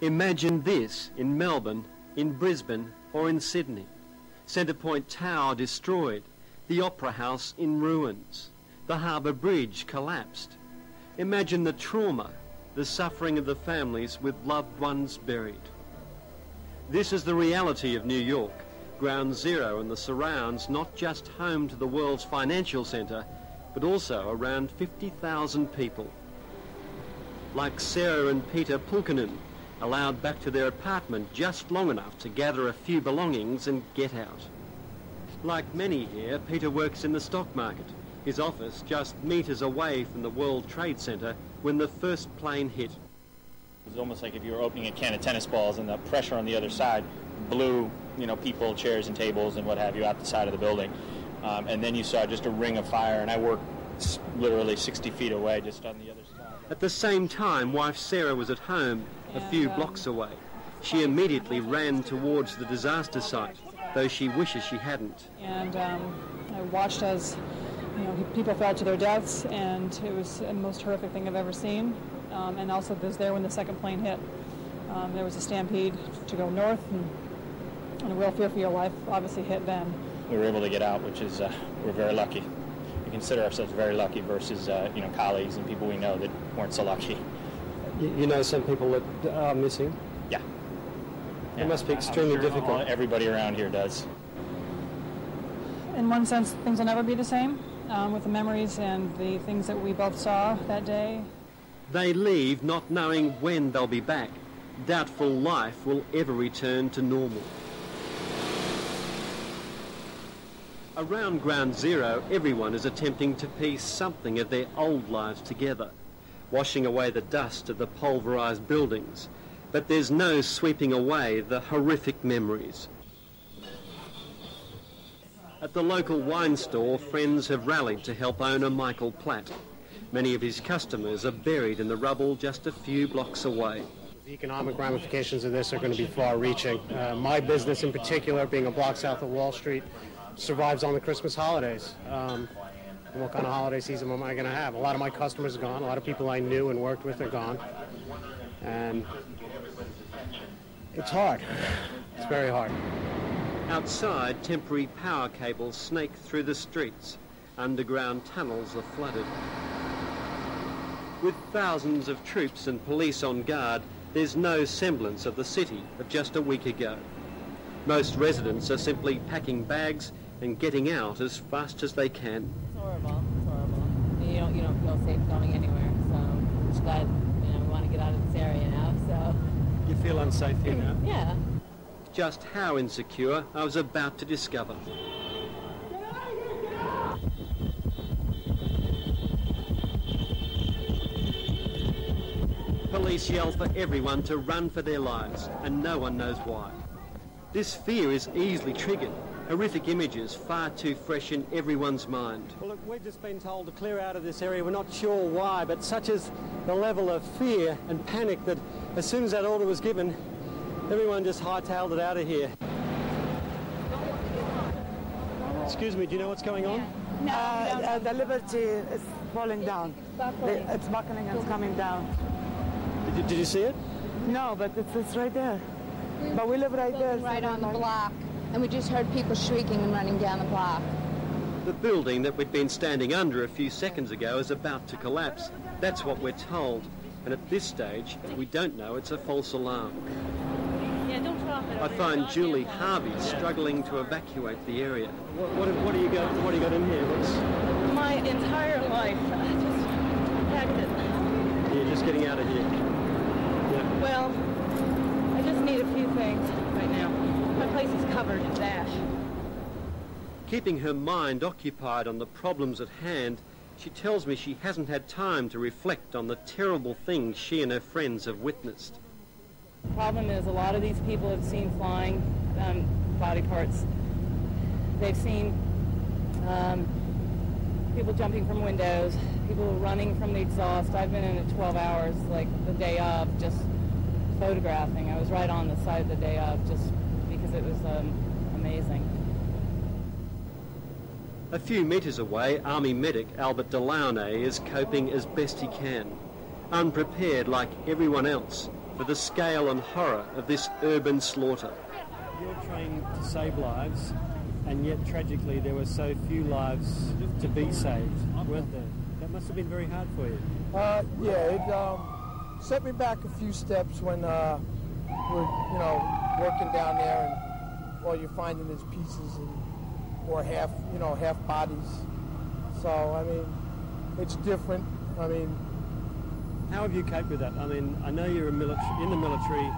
Imagine this in Melbourne, in Brisbane or in Sydney. Centre Point Tower destroyed, the Opera House in ruins, the Harbour Bridge collapsed. Imagine the trauma, the suffering of the families with loved ones buried. This is the reality of New York, Ground Zero and the surrounds, not just home to the world's financial centre, but also around 50,000 people. Like Sarah and Peter Pulkkinen, allowed back to their apartment just long enough to gather a few belongings and get out. Like many here, Peter works in the stock market, his office just meters away from the World Trade Center when the first plane hit. It was almost like if you were opening a can of tennis balls and the pressure on the other side blew, people, chairs and tables and what have you out the side of the building. And then you saw just a ring of fire, and I worked literally 60 feet away just on the other side. At the same time, wife Sarah was at home, a few blocks away. She immediately ran towards the disaster site, though she wishes she hadn't. And I watched as people fell to their deaths, and it was the most horrific thing I've ever seen. And also was there when the second plane hit. There was a stampede to go north, and a real fear for your life obviously hit then. We were able to get out, which is, we're very lucky. We consider ourselves very lucky versus, colleagues and people we know that weren't so lucky. You know some people that are missing? Yeah. It must be extremely difficult. Everybody around here does. In one sense, things will never be the same with the memories and the things that we both saw that day. They leave not knowing when they'll be back. Doubtful life will ever return to normal. Around Ground Zero, everyone is attempting to piece something of their old lives together, washing away the dust of the pulverised buildings. But there's no sweeping away the horrific memories. At the local wine store, friends have rallied to help owner Michael Platt. Many of his customers are buried in the rubble just a few blocks away. The economic ramifications of this are going to be far-reaching. My business in particular, being a block south of Wall Street, survives on the Christmas holidays. And what kind of holiday season am I going to have? A lot of my customers are gone. A lot of people I knew and worked with are gone. And it's hard. It's very hard. Outside, temporary power cables snake through the streets. Underground tunnels are flooded. With thousands of troops and police on guard, there's no semblance of the city of just a week ago. Most residents are simply packing bags and getting out as fast as they can. It's horrible. It's horrible. You don't feel safe going anywhere. So I'm just glad we want to get out of this area now. So you feel unsafe here now? Yeah. Just how insecure I was about to discover. Police yell for everyone to run for their lives, and no one knows why. This fear is easily triggered. Horrific images far too fresh in everyone's mind. Well, look, we've just been told to clear out of this area. We're not sure why, but such is the level of fear and panic that as soon as that order was given, everyone just hightailed it out of here. Excuse me, do you know what's going on? No, the Liberty is falling down. It's buckling and it's coming down. Did you see it? No, but it's right there. But we live right there. Right on the block. And we just heard people shrieking and running down the block. The building that we'd been standing under a few seconds ago is about to collapse. That's what we're told. And at this stage, we don't know it's a false alarm. Yeah, don't drop it. I find Julie Harvey struggling to evacuate the area. What do you got in here? My entire life, I just packed it. You're just getting out of here. Yeah. Well, I just need a few things right now. My place is covered in ash. Keeping her mind occupied on the problems at hand, she tells me she hasn't had time to reflect on the terrible things she and her friends have witnessed. The problem is a lot of these people have seen flying body parts. They've seen people jumping from windows, people running from the exhaust. I've been in it 12 hours, like the day of, just photographing. I was right on the site the day of, just because it was amazing. A few metres away, Army medic Albert Delaunay is coping as best he can. Unprepared like everyone else, for the scale and horror of this urban slaughter. You're trained to save lives, and yet tragically there were so few lives to be saved, weren't there? That must have been very hard for you. Yeah, it set me back a few steps when we're, working down there, and all you're finding is pieces or half bodies. So, I mean, it's different. I mean, how have you coped with that? I mean, I know you're in the military,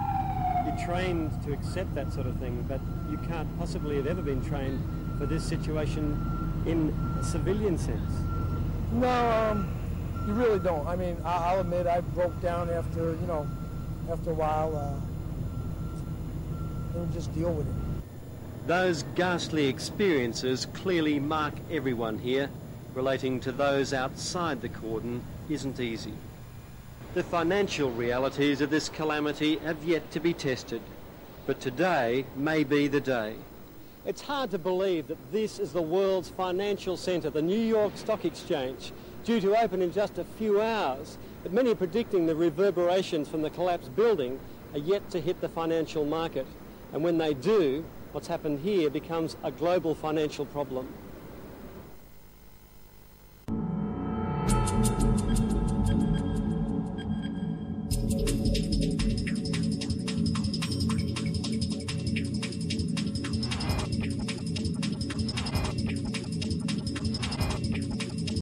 you're trained to accept that sort of thing, but you can't possibly have ever been trained for this situation in a civilian sense. No, you really don't. I mean, I'll admit I broke down after a while, and just deal with it. Those ghastly experiences clearly mark everyone here. Relating to those outside the cordon isn't easy. The financial realities of this calamity have yet to be tested, but today may be the day. It's hard to believe that this is the world's financial centre, the New York Stock Exchange, due to open in just a few hours. But many are predicting the reverberations from the collapsed building are yet to hit the financial market. And when they do, what's happened here becomes a global financial problem.